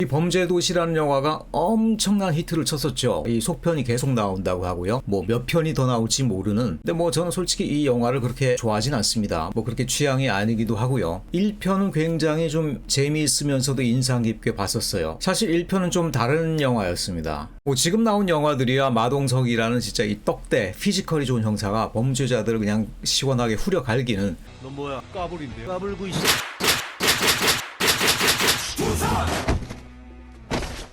이 범죄도시라는 영화가 엄청난 히트를 쳤었죠. 이 속편이 계속 나온다고 하고요. 뭐 몇 편이 더 나올지 모르는. 근데 뭐 저는 솔직히 이 영화를 그렇게 좋아하진 않습니다. 뭐 그렇게 취향이 아니기도 하고요. 1편은 굉장히 좀 재미있으면서도 인상 깊게 봤었어요. 사실 1편은 좀 다른 영화였습니다. 뭐 지금 나온 영화들이야 마동석이라는 진짜 이 떡대 피지컬이 좋은 형사가 범죄자들을 그냥 시원하게 후려 갈기는. 너 뭐야? 까불인데? 까불고 있어.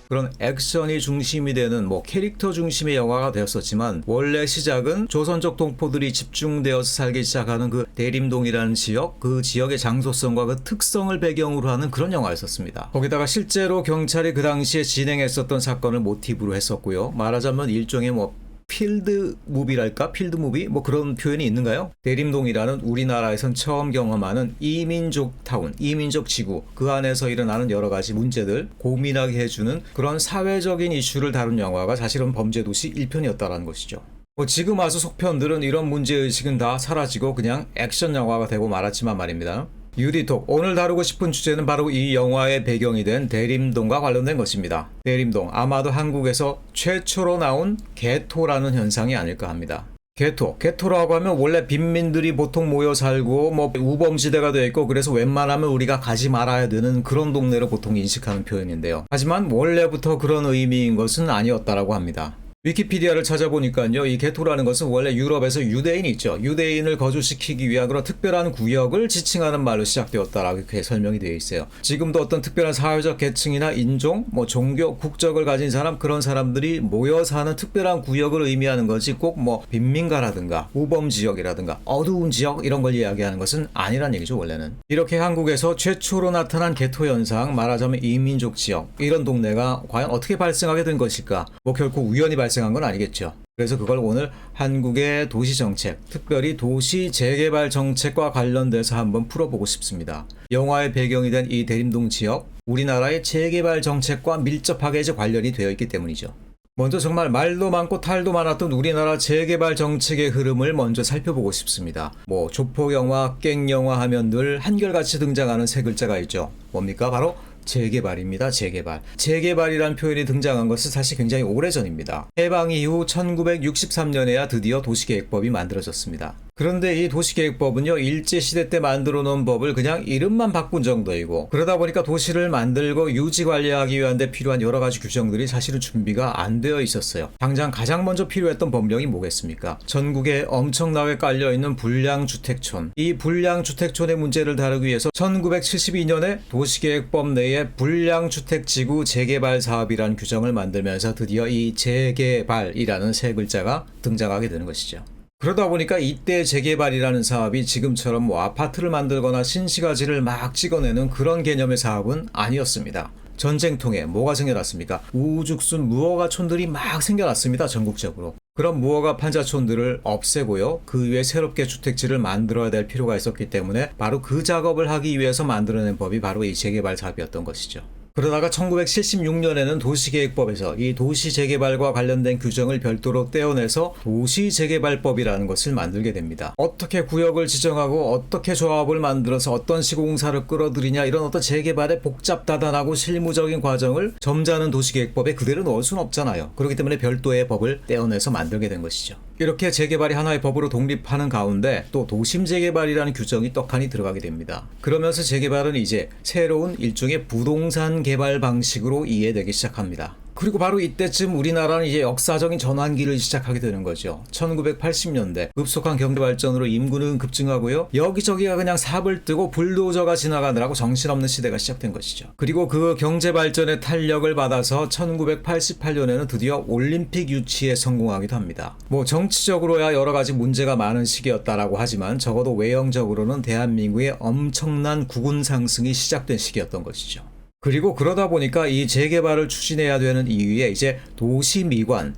그런 액션이 중심이 되는 뭐 캐릭터 중심의 영화가 되었었지만 원래 시작은 조선족 동포들이 집중되어서 살기 시작하는 그 대림동이라는 지역, 그 지역의 장소성과 그 특성을 배경으로 하는 그런 영화였었습니다. 거기다가 실제로 경찰이 그 당시에 진행했었던 사건을 모티브로 했었고요. 말하자면 일종의 뭐 필드 무비랄까? 필드 무비? 뭐 그런 표현이 있는가요? 대림동이라는 우리나라에선 처음 경험하는 이민족 타운, 이민족 지구, 그 안에서 일어나는 여러 가지 문제들 고민하게 해주는 그런 사회적인 이슈를 다룬 영화가 사실은 범죄도시 1편이었다는 것이죠. 뭐 지금 와서 속편들은 이런 문제의식은 다 사라지고 그냥 액션 영화가 되고 말았지만 말입니다. 유디톡, 오늘 다루고 싶은 주제는 바로 이 영화의 배경이 된 대림동과 관련된 것입니다. 대림동, 아마도 한국에서 최초로 나온 개토라는 현상이 아닐까 합니다. 개토라고 하면 원래 빈민들이 보통 모여 살고 뭐 우범지대가 되어 있고 그래서 웬만하면 우리가 가지 말아야 되는 그런 동네로 보통 인식하는 표현인데요. 하지만 원래부터 그런 의미인 것은 아니었다라고 합니다. 위키피디아를 찾아보니까요, 이 게토라는 것은 원래 유럽에서 유대인이 있죠. 유대인을 거주시키기 위한 그런 특별한 구역을 지칭하는 말로 시작되었다라고 이렇게 설명이 되어 있어요. 지금도 어떤 특별한 사회적 계층이나 인종, 뭐 종교, 국적을 가진 사람, 그런 사람들이 모여 사는 특별한 구역을 의미하는 거지 꼭 뭐 빈민가라든가 우범 지역이라든가 어두운 지역 이런 걸 이야기하는 것은 아니란 얘기죠, 원래는. 이렇게 한국에서 최초로 나타난 게토 현상, 말하자면 이민족 지역, 이런 동네가 과연 어떻게 발생하게 된 것일까? 뭐 결코 우연히 발생한 건 아니겠죠. 그래서 그걸 오늘 한국의 도시정책, 특별히 도시 재개발 정책과 관련돼서 한번 풀어보고 싶습니다. 영화의 배경이 된 이 대림동 지역, 우리나라의 재개발 정책과 밀접하게 이제 관련이 되어 있기 때문이죠. 먼저 정말 말도 많고 탈도 많았던 우리나라 재개발 정책의 흐름을 먼저 살펴보고 싶습니다. 뭐 조폭영화, 깽영화 하면 늘 한결같이 등장하는 세 글자가 있죠. 뭡니까? 바로 재개발입니다. 재개발. 재개발이란 표현이 등장한 것은 사실 굉장히 오래전입니다. 해방 이후 1963년에야 드디어 도시계획법이 만들어졌습니다. 그런데 이 도시계획법은요, 일제시대 때 만들어 놓은 법을 그냥 이름만 바꾼 정도이고, 그러다 보니까 도시를 만들고 유지 관리하기 위한 데 필요한 여러 가지 규정들이 사실은 준비가 안 되어 있었어요. 당장 가장 먼저 필요했던 법령이 뭐겠습니까? 전국에 엄청나게 깔려있는 불량주택촌. 이 불량주택촌의 문제를 다루기 위해서 1972년에 도시계획법 내에 불량주택지구 재개발 사업이라는 규정을 만들면서 드디어 이 재개발이라는 세 글자가 등장하게 되는 것이죠. 그러다 보니까 이때 재개발이라는 사업이 지금처럼 뭐 아파트를 만들거나 신시가지를 막 찍어내는 그런 개념의 사업은 아니었습니다. 전쟁통에 뭐가 생겨났습니까? 우후죽순 무허가촌들이 막 생겨났습니다. 전국적으로. 그런 무허가 판자촌들을 없애고요. 그 위에 새롭게 주택지를 만들어야 될 필요가 있었기 때문에 바로 그 작업을 하기 위해서 만들어낸 법이 바로 이 재개발 사업이었던 것이죠. 그러다가 1976년에는 도시계획법에서 이 도시재개발과 관련된 규정을 별도로 떼어내서 도시재개발법이라는 것을 만들게 됩니다. 어떻게 구역을 지정하고 어떻게 조합을 만들어서 어떤 시공사를 끌어들이냐, 이런 어떤 재개발의 복잡다단하고 실무적인 과정을 점잖은 도시계획법에 그대로 넣을 수는 없잖아요. 그렇기 때문에 별도의 법을 떼어내서 만들게 된 것이죠. 이렇게 재개발이 하나의 법으로 독립하는 가운데 또 도심재개발이라는 규정이 떡하니 들어가게 됩니다. 그러면서 재개발은 이제 새로운 일종의 부동산 개발 방식으로 이해되기 시작합니다. 그리고 바로 이때쯤 우리나라는 이제 역사적인 전환기를 시작하게 되는 거죠. 1980년대 급속한 경제발전으로 인구는 급증하고요. 여기저기가 그냥 삽을 뜨고 불도저가 지나가느라고 정신없는 시대가 시작된 것이죠. 그리고 그 경제발전의 탄력을 받아서 1988년에는 드디어 올림픽 유치에 성공하기도 합니다. 뭐 정치적으로야 여러 가지 문제가 많은 시기였다라고 하지만 적어도 외형적으로는 대한민국의 엄청난 국운 상승이 시작된 시기였던 것이죠. 그리고 그러다 보니까 이 재개발을 추진해야 되는 이유에 이제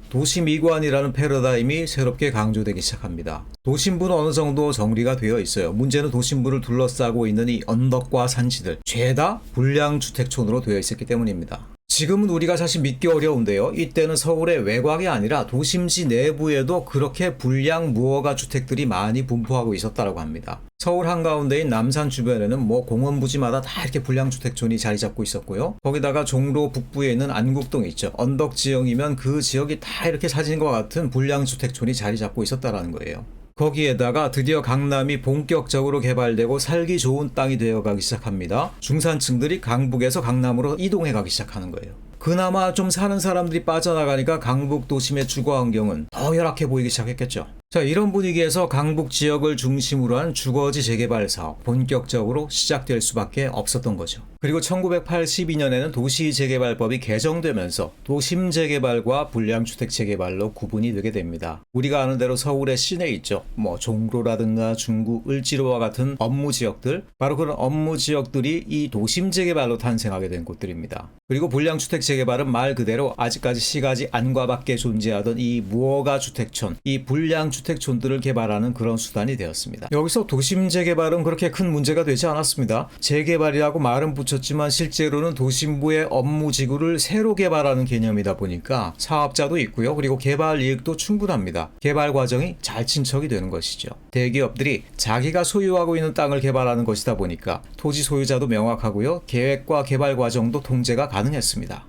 도시미관이라는 패러다임이 새롭게 강조되기 시작합니다. 도심부는 어느 정도 정리가 되어 있어요. 문제는 도심부를 둘러싸고 있는 이 언덕과 산지들, 죄다 불량주택촌으로 되어 있었기 때문입니다. 지금은 우리가 사실 믿기 어려운데요. 이때는 서울의 외곽이 아니라 도심지 내부에도 그렇게 불량 무허가 주택들이 많이 분포하고 있었다고 합니다. 서울 한가운데인 남산 주변에는 뭐 공원 부지마다 다 이렇게 불량주택촌이 자리 잡고 있었고요. 거기다가 종로 북부에 있는 안국동이 있죠. 언덕 지형이면 그 지역이 다 이렇게 사진과 같은 불량주택촌이 자리 잡고 있었다라는 거예요. 거기에다가 드디어 강남이 본격적으로 개발되고 살기 좋은 땅이 되어가기 시작합니다. 중산층들이 강북에서 강남으로 이동해 가기 시작하는 거예요. 그나마 좀 사는 사람들이 빠져나가니까 강북 도심의 주거 환경은 더 열악해 보이기 시작했겠죠. 자, 이런 분위기에서 강북 지역을 중심으로 한 주거지 재개발 사업 본격적으로 시작될 수밖에 없었던 거죠. 그리고 1982년에는 도시재개발법이 개정되면서 도심 재개발과 불량주택 재개발로 구분이 되게 됩니다. 우리가 아는 대로 서울의 시내 있죠. 뭐 종로라든가 중구, 을지로와 같은 업무 지역들, 바로 그런 업무 지역들이 이 도심 재개발로 탄생하게 된 곳들입니다. 그리고 불량주택 재개발은 말 그대로 아직까지 시가지 안과 밖에 존재하던 이 무허가 주택촌, 이 불량주택촌들을 개발하는 그런 수단이 되었습니다. 여기서 도심 재개발은 그렇게 큰 문제가 되지 않았습니다. 재개발이라고 말은 붙였지만 실제로는 도심부의 업무 지구를 새로 개발하는 개념이다 보니까 사업자도 있고요. 그리고 개발 이익도 충분합니다. 개발 과정이 잘 친척이 되는 것이죠. 대기업들이 자기가 소유하고 있는 땅을 개발하는 것이다 보니까 토지 소유자도 명확하고요. 계획과 개발 과정도 통제가 가능했습니다.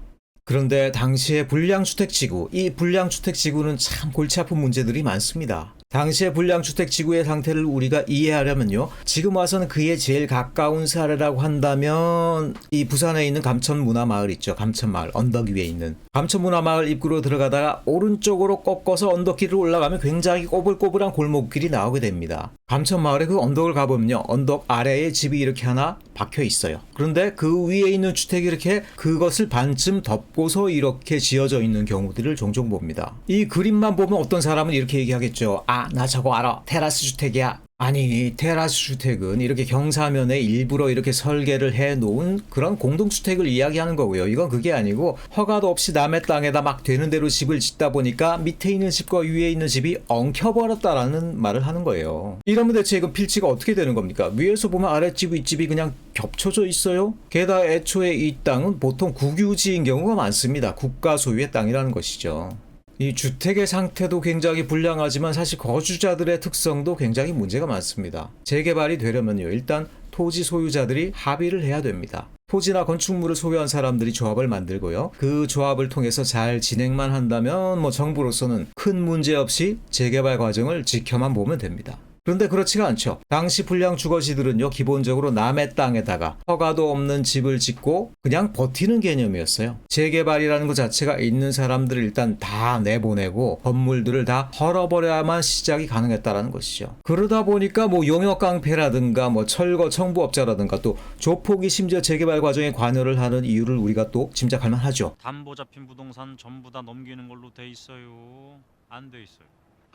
그런데 당시의 불량주택지구, 이 불량주택지구는 참 골치 아픈 문제들이 많습니다. 당시의 불량주택지구의 상태를 우리가 이해하려면요. 지금 와서는 그에 제일 가까운 사례라고 한다면 이 부산에 있는 감천문화마을 있죠. 감천마을 언덕 위에 있는 감천문화마을 입구로 들어가다가 오른쪽으로 꺾어서 언덕길을 올라가면 굉장히 꼬불꼬불한 골목길이 나오게 됩니다. 감천마을의 그 언덕을 가보면요. 언덕 아래에 집이 이렇게 하나 박혀 있어요. 그런데 그 위에 있는 주택이 이렇게 그것을 반쯤 덮고서 이렇게 지어져 있는 경우들을 종종 봅니다. 이 그림만 보면 어떤 사람은 이렇게 얘기하겠죠. 아, 나 저거 알아. 테라스 주택이야. 아니, 테라스 주택은 이렇게 경사면에 일부러 이렇게 설계를 해 놓은 그런 공동주택을 이야기하는 거고요. 이건 그게 아니고 허가도 없이 남의 땅에다 막 되는 대로 집을 짓다 보니까 밑에 있는 집과 위에 있는 집이 엉켜버렸다라는 말을 하는 거예요. 이러면 대체 이건 필지가 어떻게 되는 겁니까? 위에서 보면 아랫집, 윗집이 그냥 겹쳐져 있어요. 게다가 애초에 이 땅은 보통 국유지인 경우가 많습니다. 국가 소유의 땅이라는 것이죠. 이 주택의 상태도 굉장히 불량하지만 사실 거주자들의 특성도 굉장히 문제가 많습니다. 재개발이 되려면요. 일단 토지 소유자들이 합의를 해야 됩니다. 토지나 건축물을 소유한 사람들이 조합을 만들고요. 그 조합을 통해서 잘 진행만 한다면 뭐 정부로서는 큰 문제 없이 재개발 과정을 지켜만 보면 됩니다. 그런데 그렇지가 않죠. 당시 불량 주거지들은요, 기본적으로 남의 땅에다가 허가도 없는 집을 짓고 그냥 버티는 개념이었어요. 재개발이라는 것 자체가 있는 사람들을 일단 다 내보내고 건물들을 다 헐어버려야만 시작이 가능했다라는 것이죠. 그러다 보니까 뭐 용역 깡패라든가 뭐 철거 청부업자라든가 또 조폭이 심지어 재개발 과정에 관여를 하는 이유를 우리가 또 짐작할 만하죠. 담보 잡힌 부동산 전부 다 넘기는 걸로 돼 있어요. 안 돼 있어요.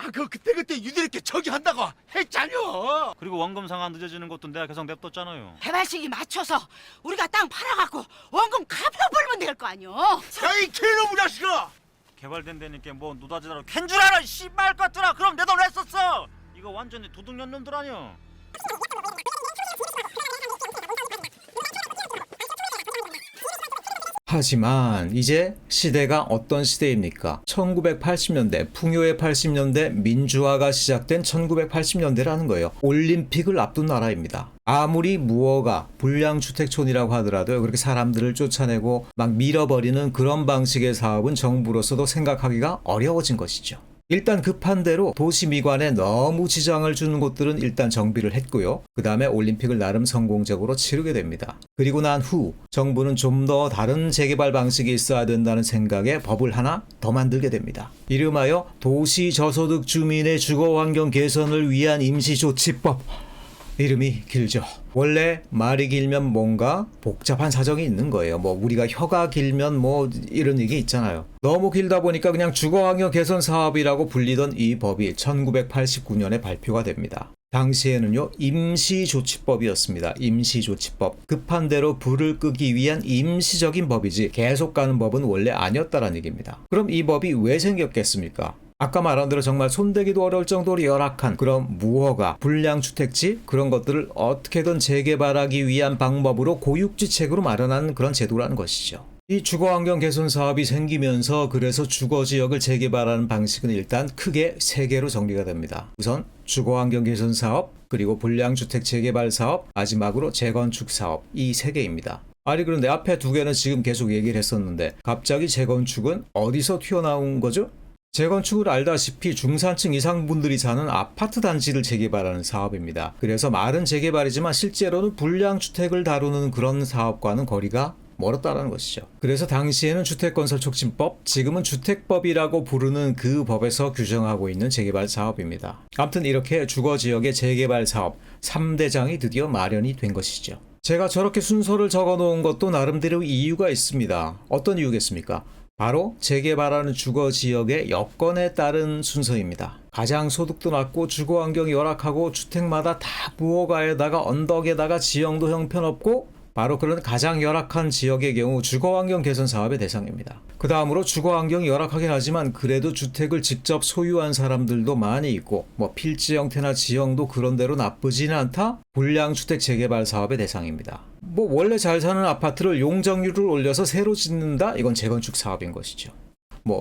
아, 그때 유들이렇게 저기 한다고 했잖여. 그리고 원금 상환 늦어지는 것도 내가 계속 냅뒀잖아요. 개발시기 맞춰서 우리가 땅 팔아갖고 원금 갚아버리면 될 거 아니오. 야이 개놈의 자식아. 개발된 데니까 뭐 노다지다로 캔 줄 알아. 씨발 것들아. 그럼 내 돈 왜 썼어? 이거 완전히 도둑년 놈들 아니야. 하지만 이제 시대가 어떤 시대입니까? 1980년대, 풍요의 80년대, 민주화가 시작된 1980년대라는 거예요. 올림픽을 앞둔 나라입니다. 아무리 무허가, 불량주택촌이라고 하더라도 그렇게 사람들을 쫓아내고 막 밀어버리는 그런 방식의 사업은 정부로서도 생각하기가 어려워진 것이죠. 일단 급한 대로 도시 미관에 너무 지장을 주는 곳들은 일단 정비를 했고요. 그 다음에 올림픽을 나름 성공적으로 치르게 됩니다. 그리고 난 후 정부는 좀 더 다른 재개발 방식이 있어야 된다는 생각에 법을 하나 더 만들게 됩니다. 이름하여 도시 저소득 주민의 주거 환경 개선을 위한 임시조치법. 이름이 길죠. 원래 말이 길면 뭔가 복잡한 사정이 있는 거예요. 뭐 우리가 혀가 길면 뭐 이런 얘기 있잖아요. 너무 길다 보니까 그냥 주거환경 개선 사업이라고 불리던 이 법이 1989년에 발표가 됩니다. 당시에는요, 임시조치법이었습니다. 임시조치법. 급한 대로 불을 끄기 위한 임시적인 법이지 계속 가는 법은 원래 아니었다는 얘기입니다. 그럼 이 법이 왜 생겼겠습니까? 아까 말한 대로 정말 손대기도 어려울 정도로 열악한 그런 무허가, 불량주택지 그런 것들을 어떻게든 재개발하기 위한 방법으로 고육지책으로 마련한 그런 제도라는 것이죠. 이 주거환경 개선 사업이 생기면서 그래서 주거지역을 재개발하는 방식은 일단 크게 세 개로 정리가 됩니다. 우선 주거환경 개선 사업, 그리고 불량주택 재개발 사업, 마지막으로 재건축 사업, 이 세 개입니다. 아니 그런데 앞에 두 개는 지금 계속 얘기를 했었는데 갑자기 재건축은 어디서 튀어나온 거죠? 재건축을 알다시피 중산층 이상 분들이 사는 아파트 단지를 재개발하는 사업입니다. 그래서 말은 재개발이지만 실제로는 불량주택을 다루는 그런 사업과는 거리가 멀었다는 것이죠. 그래서 당시에는 주택건설촉진법, 지금은 주택법이라고 부르는 그 법에서 규정하고 있는 재개발 사업입니다. 아무튼 이렇게 주거지역의 재개발 사업 3대장이 드디어 마련이 된 것이죠. 제가 저렇게 순서를 적어 놓은 것도 나름대로 이유가 있습니다. 어떤 이유겠습니까? 바로 재개발하는 주거지역의 여건에 따른 순서입니다. 가장 소득도 낮고 주거환경이 열악하고 주택마다 다 무허가에다가 언덕에다가 지형도 형편없고 바로 그런 가장 열악한 지역의 경우 주거환경 개선 사업의 대상입니다. 그 다음으로 주거환경이 열악하긴 하지만 그래도 주택을 직접 소유한 사람들도 많이 있고 필지 형태나 지형도 그런대로 나쁘지는 않다? 불량주택 재개발 사업의 대상입니다. 원래 잘 사는 아파트를 용적률을 올려서 새로 짓는다? 이건 재건축 사업인 것이죠.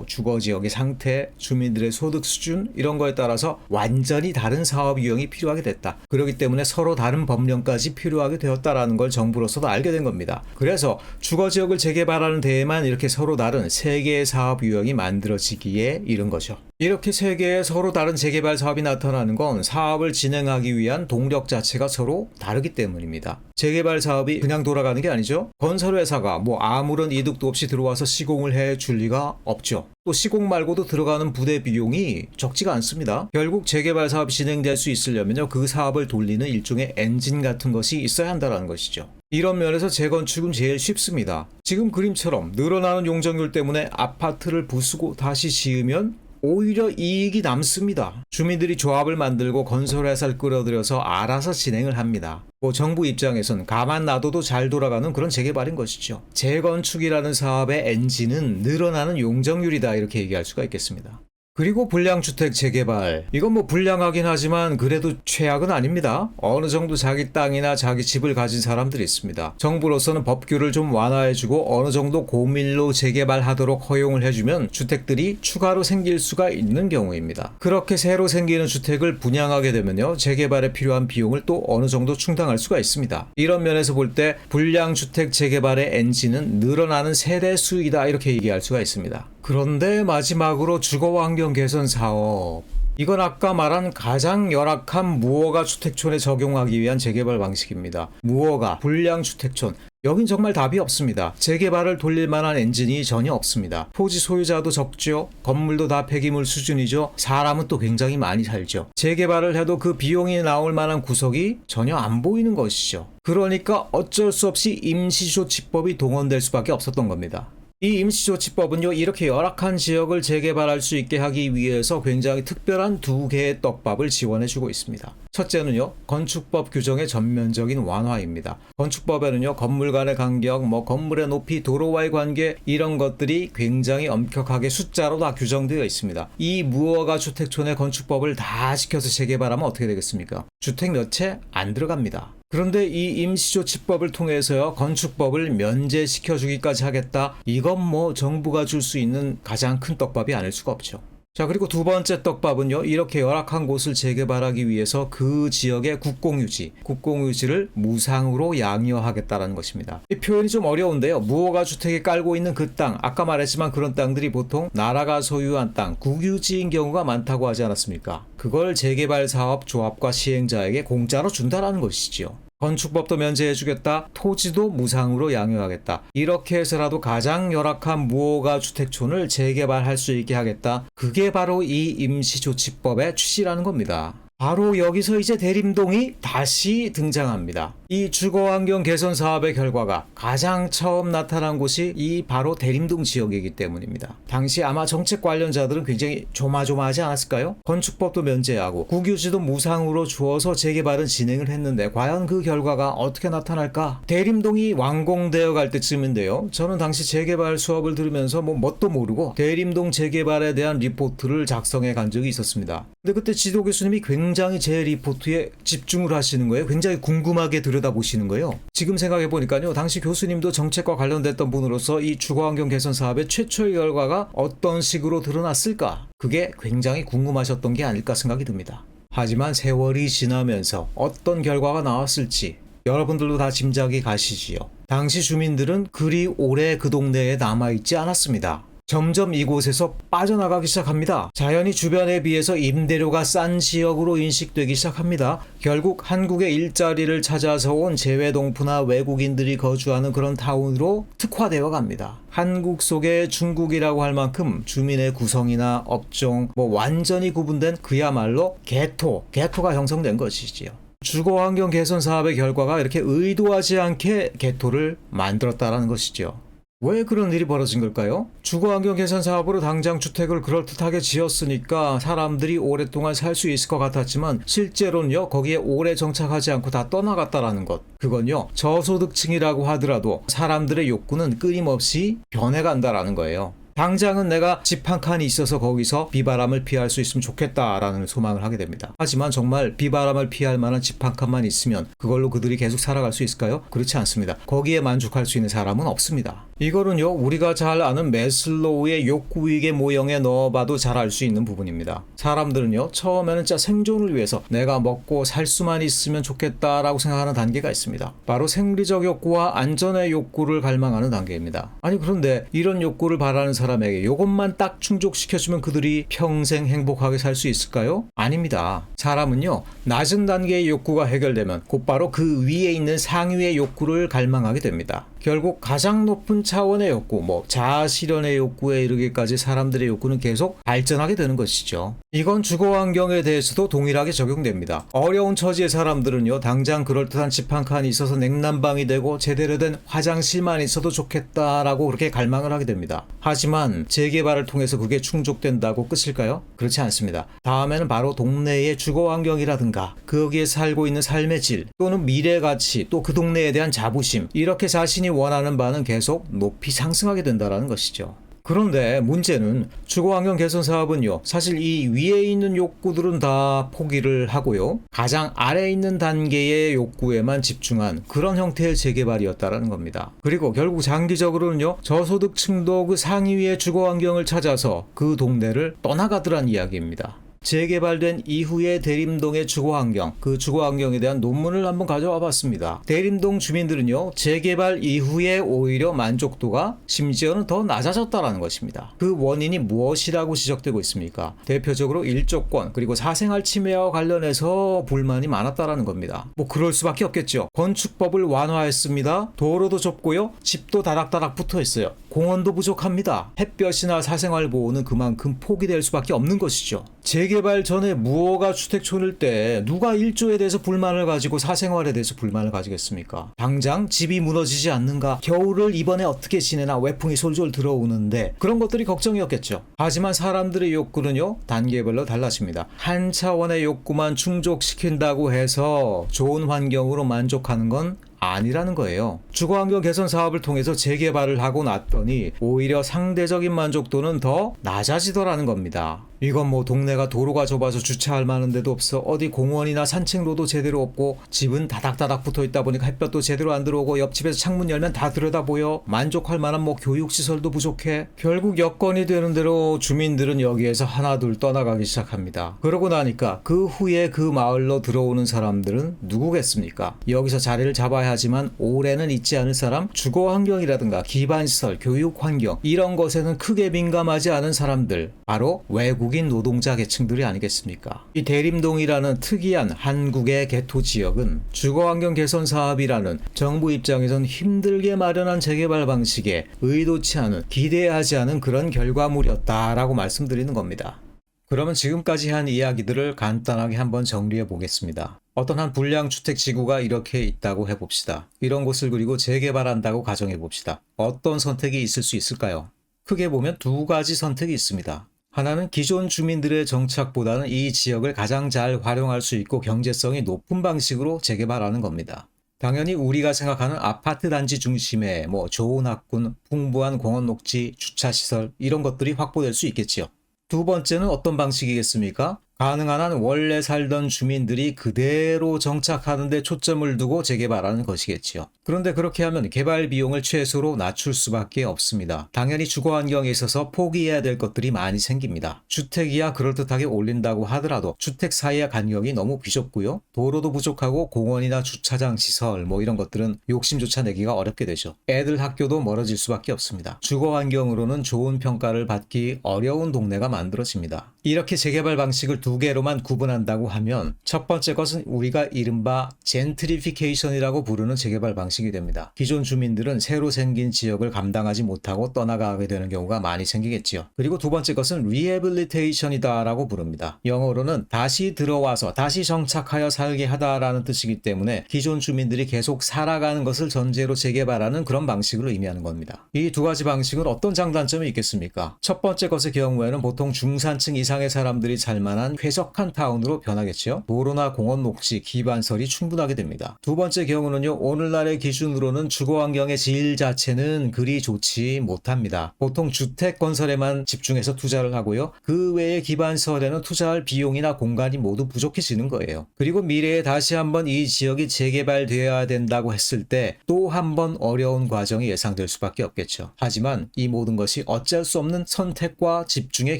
주거지역의 상태, 주민들의 소득 수준 이런 거에 따라서 완전히 다른 사업 유형이 필요하게 됐다. 그렇기 때문에 서로 다른 법령까지 필요하게 되었다라는 걸 정부로서도 알게 된 겁니다. 그래서 주거지역을 재개발하는 데에만 이렇게 서로 다른 세 개의 사업 유형이 만들어지기에 이른 거죠. 이렇게 세 개의 서로 다른 재개발 사업이 나타나는 건 사업을 진행하기 위한 동력 자체가 서로 다르기 때문입니다. 재개발 사업이 그냥 돌아가는 게 아니죠. 건설회사가 아무런 이득도 없이 들어와서 시공을 해줄 리가 없죠. 또 시공 말고도 들어가는 부대 비용이 적지가 않습니다. 결국 재개발 사업이 진행될 수 있으려면요, 그 사업을 돌리는 일종의 엔진 같은 것이 있어야 한다는 것이죠. 이런 면에서 재건축은 제일 쉽습니다. 지금 그림처럼 늘어나는 용적률 때문에 아파트를 부수고 다시 지으면 오히려 이익이 남습니다. 주민들이 조합을 만들고 건설회사를 끌어들여서 알아서 진행을 합니다. 정부 입장에선 가만 놔둬도 잘 돌아가는 그런 재개발인 것이죠. 재건축이라는 사업의 엔진은 늘어나는 용적률이다, 이렇게 얘기할 수가 있겠습니다. 그리고 불량주택 재개발, 이건 불량하긴 하지만 그래도 최악은 아닙니다. 어느 정도 자기 땅이나 자기 집을 가진 사람들이 있습니다. 정부로서는 법규를 좀 완화해주고 어느 정도 고밀로 재개발하도록 허용을 해주면 주택들이 추가로 생길 수가 있는 경우입니다. 그렇게 새로 생기는 주택을 분양하게 되면요, 재개발에 필요한 비용을 또 어느 정도 충당할 수가 있습니다. 이런 면에서 볼 때 불량주택 재개발의 엔진은 늘어나는 세대 수이다, 이렇게 얘기할 수가 있습니다. 그런데 마지막으로 주거환경 개선 사업, 이건 아까 말한 가장 열악한 무허가 주택촌에 적용하기 위한 재개발 방식입니다. 무허가, 불량주택촌, 여긴 정말 답이 없습니다. 재개발을 돌릴 만한 엔진이 전혀 없습니다. 토지 소유자도 적죠. 건물도 다 폐기물 수준이죠. 사람은 또 굉장히 많이 살죠. 재개발을 해도 그 비용이 나올 만한 구석이 전혀 안 보이는 것이죠. 그러니까 어쩔 수 없이 임시조치법이 동원될 수밖에 없었던 겁니다. 이 임시조치법은요, 이렇게 열악한 지역을 재개발할 수 있게 하기 위해서 굉장히 특별한 두 개의 떡밥을 지원해주고 있습니다. 첫째는요, 건축법 규정의 전면적인 완화입니다. 건축법에는요, 건물 간의 간격, 건물의 높이, 도로와의 관계, 이런 것들이 굉장히 엄격하게 숫자로 다 규정되어 있습니다. 이 무허가 주택촌의 건축법을 다 지켜서 재개발하면 어떻게 되겠습니까? 주택 몇 채 안 들어갑니다. 그런데 이 임시조치법을 통해서요, 건축법을 면제시켜주기까지 하겠다. 이건 정부가 줄 수 있는 가장 큰 떡밥이 아닐 수가 없죠. 자, 그리고 두 번째 떡밥은요, 이렇게 열악한 곳을 재개발하기 위해서 그 지역의 국공유지를 무상으로 양여하겠다는 것입니다. 이 표현이 좀 어려운데요. 무허가 주택이 깔고 있는 그 땅, 아까 말했지만 그런 땅들이 보통 나라가 소유한 땅, 국유지인 경우가 많다고 하지 않았습니까? 그걸 재개발 사업 조합과 시행자에게 공짜로 준다라는 것이지요. 건축법도 면제해주겠다, 토지도 무상으로 양여하겠다, 이렇게 해서라도 가장 열악한 무허가 주택촌을 재개발할 수 있게 하겠다. 그게 바로 이 임시조치법의 취지라는 겁니다. 바로 여기서 이제 대림동이 다시 등장합니다. 이 주거환경 개선 사업의 결과가 가장 처음 나타난 곳이 이 바로 대림동 지역이기 때문입니다. 당시 아마 정책 관련자들은 굉장히 조마조마하지 않았을까요? 건축법도 면제하고 국유지도 무상으로 주어서 재개발은 진행을 했는데 과연 그 결과가 어떻게 나타날까? 대림동이 완공되어 갈 때쯤인데요, 저는 당시 재개발 수업을 들으면서 뭣도 모르고 대림동 재개발에 대한 리포트를 작성해 간 적이 있었습니다. 근데 그때 지도 교수님이 굉장히 당장이 제 리포트에 집중을 하시는 거예요? 굉장히 궁금하게 들여다보시는 거예요. 지금 생각해보니까요. 당시 교수님도 정책과 관련됐던 분으로서 이 주거환경 개선 사업의 최초의 결과가 어떤 식으로 드러났을까? 그게 굉장히 궁금하셨던 게 아닐까 생각이 듭니다. 하지만 세월이 지나면서 어떤 결과가 나왔을지 여러분들도 다 짐작이 가시지요. 당시 주민들은 그리 오래 그 동네에 남아있지 않았습니다. 점점 이곳에서 빠져나가기 시작합니다. 자연히 주변에 비해서 임대료가 싼 지역으로 인식되기 시작합니다. 결국 한국의 일자리를 찾아서 온 재외동포나 외국인들이 거주하는 그런 타운으로 특화되어 갑니다. 한국 속의 중국이라고 할 만큼 주민의 구성이나 업종, 완전히 구분된 그야말로 개토가 형성된 것이지요. 주거환경 개선 사업의 결과가 이렇게 의도하지 않게 개토를 만들었다는 것이죠. 왜 그런 일이 벌어진 걸까요? 주거환경 개선 사업으로 당장 주택을 그럴듯하게 지었으니까 사람들이 오랫동안 살 수 있을 것 같았지만 실제로는요, 거기에 오래 정착하지 않고 다 떠나갔다라는 것. 그건요, 저소득층이라고 하더라도 사람들의 욕구는 끊임없이 변해간다라는 거예요. 당장은 내가 집 한 칸이 있어서 거기서 비바람을 피할 수 있으면 좋겠다라는 소망을 하게 됩니다. 하지만 정말 비바람을 피할 만한 집 한 칸만 있으면 그걸로 그들이 계속 살아갈 수 있을까요? 그렇지 않습니다. 거기에 만족할 수 있는 사람은 없습니다. 이거는요, 우리가 잘 아는 매슬로우의 욕구위계 모형에 넣어봐도 잘 알 수 있는 부분입니다. 사람들은요, 처음에는 진짜 생존을 위해서 내가 먹고 살 수만 있으면 좋겠다라고 생각하는 단계가 있습니다. 바로 생리적 욕구와 안전의 욕구를 갈망하는 단계입니다. 아니, 그런데 이런 욕구를 바라는 사람에게 이것만 딱 충족시켜주면 그들이 평생 행복하게 살 수 있을까요? 아닙니다. 사람은요, 낮은 단계의 욕구가 해결되면 곧바로 그 위에 있는 상위의 욕구를 갈망하게 됩니다. 결국 가장 높은 차원의 욕구, 자아실현의 욕구에 이르기까지 사람들의 욕구는 계속 발전하게 되는 것이죠. 이건 주거환경에 대해서도 동일하게 적용됩니다. 어려운 처지의 사람들은요, 당장 그럴듯한 집 한 칸이 있어서 냉난방이 되고 제대로 된 화장실만 있어도 좋겠다라고 그렇게 갈망을 하게 됩니다. 하지만 재개발을 통해서 그게 충족된다고 끝일까요? 그렇지 않습니다. 다음에는 바로 동네의 주거환경이라든가 거기에 살고 있는 삶의 질, 또는 미래 가치, 또 그 동네에 대한 자부심, 이렇게 자신이 원하는 바는 계속 높이 상승하게 된다는 것이죠. 그런데 문제는 주거환경 개선 사업은요, 사실 이 위에 있는 욕구들은 다 포기를 하고요, 가장 아래에 있는 단계의 욕구에만 집중한 그런 형태의 재개발이었다는 겁니다. 그리고 결국 장기적으로는요, 저소득층도 그 상위의 주거환경을 찾아서 그 동네를 떠나가더란 이야기입니다. 재개발된 이후의 대림동의 주거환경, 그 주거환경에 대한 논문을 한번 가져와 봤습니다. 대림동 주민들은요, 재개발 이후에 오히려 만족도가 심지어는 더 낮아졌다는 것입니다. 그 원인이 무엇이라고 지적되고 있습니까? 대표적으로 일조권, 그리고 사생활 침해와 관련해서 불만이 많았다는 겁니다. 그럴 수밖에 없겠죠. 건축법을 완화했습니다. 도로도 좁고요, 집도 다닥다닥 붙어 있어요. 공원도 부족합니다. 햇볕이나 사생활 보호는 그만큼 포기될 수밖에 없는 것이죠. 재개발 전에 무허가 주택촌일 때 누가 일조에 대해서 불만을 가지고 사생활에 대해서 불만을 가지겠습니까? 당장 집이 무너지지 않는가, 겨울을 이번에 어떻게 지내나, 외풍이 솔솔 들어오는데, 그런 것들이 걱정이었겠죠. 하지만 사람들의 욕구는요, 단계별로 달라집니다. 한 차원의 욕구만 충족시킨다고 해서 좋은 환경으로 만족하는 건 아니라는 거예요. 주거환경 개선 사업을 통해서 재개발을 하고 났더니 오히려 상대적인 만족도는 더 낮아지더라는 겁니다. 이건 동네가 도로가 좁아서 주차할 만한 데도 없어, 어디 공원이나 산책로도 제대로 없고, 집은 다닥다닥 붙어 있다 보니까 햇볕도 제대로 안 들어오고, 옆집에서 창문 열면 다 들여다보여, 만족할 만한 교육시설도 부족해. 결국 여건이 되는 대로 주민들은 여기에서 하나둘 떠나가기 시작합니다. 그러고 나니까 그 후에 그 마을로 들어오는 사람들은 누구겠습니까? 여기서 자리를 잡아야 하지만 오래는 있지 않을 사람, 주거환경이라든가 기반시설, 교육환경, 이런 것에는 크게 민감하지 않은 사람들, 바로 외국인 노동자 계층들이 아니겠습니까? 이 대림동이라는 특이한 한국의 개토 지역은 주거환경 개선 사업이라는 정부 입장에선 힘들게 마련한 재개발 방식에 의도치 않은, 기대하지 않은 그런 결과물이었다라고 말씀드리는 겁니다. 그러면 지금까지 한 이야기들을 간단하게 한번 정리해 보겠습니다. 어떤 한 불량 주택 지구가 이렇게 있다고 해봅시다. 이런 곳을 그리고 재개발한다고 가정해 봅시다. 어떤 선택이 있을 수 있을까요? 크게 보면 두 가지 선택이 있습니다. 하나는 기존 주민들의 정착보다는 이 지역을 가장 잘 활용할 수 있고 경제성이 높은 방식으로 재개발하는 겁니다. 당연히 우리가 생각하는 아파트 단지 중심의 좋은 학군, 풍부한 공원 녹지, 주차시설, 이런 것들이 확보될 수 있겠지요. 두 번째는 어떤 방식이겠습니까? 가능한 한 원래 살던 주민들이 그대로 정착하는 데 초점을 두고 재개발하는 것이겠지요. 그런데 그렇게 하면 개발 비용을 최소로 낮출 수밖에 없습니다. 당연히 주거 환경에 있어서 포기해야 될 것들이 많이 생깁니다. 주택이야 그럴듯하게 올린다고 하더라도 주택 사이의 간격이 너무 비좁고요. 도로도 부족하고 공원이나 주차장 시설 뭐 이런 것들은 욕심조차 내기가 어렵게 되죠. 애들 학교도 멀어질 수밖에 없습니다. 주거 환경으로는 좋은 평가를 받기 어려운 동네가 만들어집니다. 이렇게 재개발 방식을 두 개로만 구분한다고 하면 첫 번째 것은 우리가 이른바 젠트리피케이션이라고 부르는 재개발 방식이 됩니다. 기존 주민들은 새로 생긴 지역을 감당하지 못하고 떠나가게 되는 경우가 많이 생기겠지요. 그리고 두 번째 것은 리해빌리테이션이다라고 부릅니다. 영어로는 다시 들어와서 다시 정착하여 살게 하다라는 뜻이기 때문에 기존 주민들이 계속 살아가는 것을 전제로 재개발하는 그런 방식을 의미하는 겁니다. 이 두 가지 방식은 어떤 장단점이 있겠습니까? 첫 번째 것의 경우에는 보통 중산층 이상의 사람들이 살만한 쾌적한 타운으로 변하겠죠. 도로나 공원 녹지, 기반설이 충분하게 됩니다. 두 번째 경우는요, 오늘날의 기준으로는 주거 환경의 질 자체는 그리 좋지 못합니다. 보통 주택 건설에만 집중해서 투자를 하고요. 그 외의 기반설에는 투자할 비용이나 공간이 모두 부족해지는 거예요. 그리고 미래에 다시 한번 이 지역이 재개발되어야 된다고 했을 때 또 한 번 어려운 과정이 예상될 수밖에 없겠죠. 하지만 이 모든 것이 어쩔 수 없는 선택과 집중의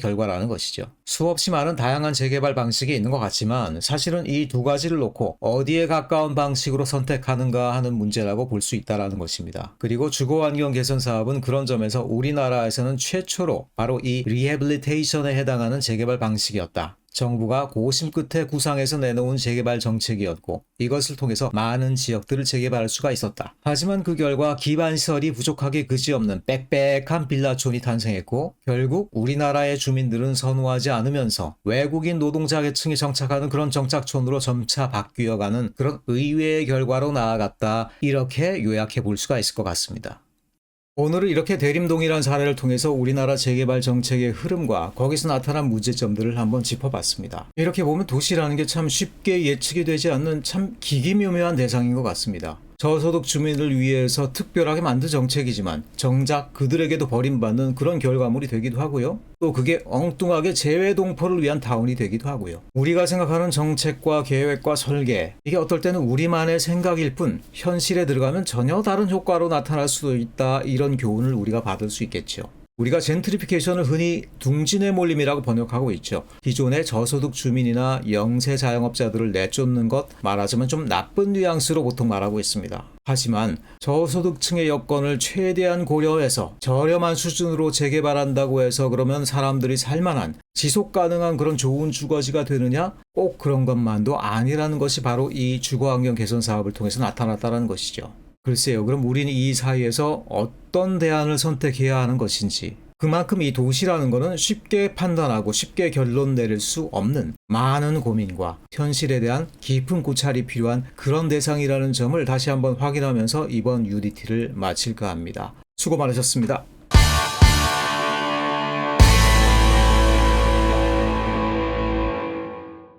결과라는 것이죠. 수없이 많은 다양한 재개발 방식이 있는 것 같지만 사실은 이 두 가지를 놓고 어디에 가까운 방식으로 선택하는가 하는 문제라고 볼 수 있다는 것입니다. 그리고 주거환경 개선 사업은 그런 점에서 우리나라에서는 최초로 바로 이 리해빌리테이션에 해당하는 재개발 방식이었다. 정부가 고심 끝에 구상해서 내놓은 재개발 정책이었고 이것을 통해서 많은 지역들을 재개발할 수가 있었다. 하지만 그 결과 기반시설이 부족하게 그지없는 빽빽한 빌라촌이 탄생했고 결국 우리나라의 주민들은 선호하지 않으면서 외국인 노동자 계층이 정착하는 그런 정착촌으로 점차 바뀌어가는 그런 의외의 결과로 나아갔다. 이렇게 요약해 볼 수가 있을 것 같습니다. 오늘은 이렇게 대림동이라는 사례를 통해서 우리나라 재개발 정책의 흐름과 거기서 나타난 문제점들을 한번 짚어봤습니다. 이렇게 보면 도시라는 게 참 쉽게 예측이 되지 않는 참 기기묘묘한 대상인 것 같습니다. 저소득 주민을 위해서 특별하게 만든 정책이지만 정작 그들에게도 버림받는 그런 결과물이 되기도 하고요. 또 그게 엉뚱하게 재외동포를 위한 타운이 되기도 하고요. 우리가 생각하는 정책과 계획과 설계, 이게 어떨 때는 우리만의 생각일 뿐 현실에 들어가면 전혀 다른 효과로 나타날 수도 있다. 이런 교훈을 우리가 받을 수 있겠죠. 우리가 젠트리피케이션을 흔히 둥지내 몰림이라고 번역하고 있죠. 기존의 저소득 주민이나 영세 자영업자들을 내쫓는 것, 말하자면 좀 나쁜 뉘앙스로 보통 말하고 있습니다. 하지만 저소득층의 여건을 최대한 고려해서 저렴한 수준으로 재개발한다고 해서 그러면 사람들이 살만한 지속 가능한 그런 좋은 주거지가 되느냐? 꼭 그런 것만도 아니라는 것이 바로 이 주거환경 개선 사업을 통해서 나타났다는 것이죠. 글쎄요, 그럼 우리는 이 사이에서 어떤 대안을 선택해야 하는 것인지, 그만큼 이 도시라는 것은 쉽게 판단하고 쉽게 결론 내릴 수 없는 많은 고민과 현실에 대한 깊은 고찰이 필요한 그런 대상이라는 점을 다시 한번 확인하면서 이번 UDT를 마칠까 합니다. 수고 많으셨습니다.